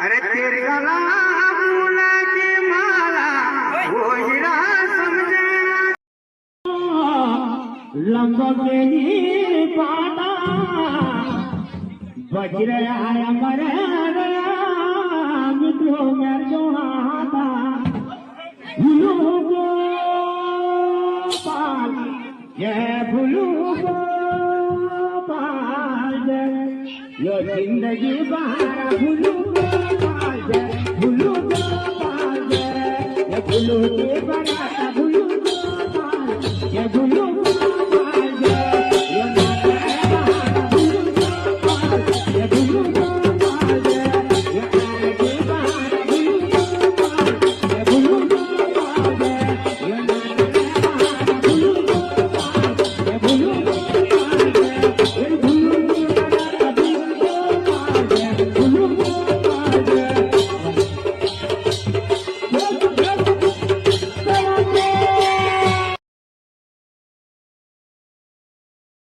अरे तेरे गला फूला की माला वो हीरा समझे लंबकेली पाटा वज्र आया मरे मित्रों में जोहाता भूलू गोपाल ये भूलू गोपाल यो जिंदगी बाहर भूलू भूलू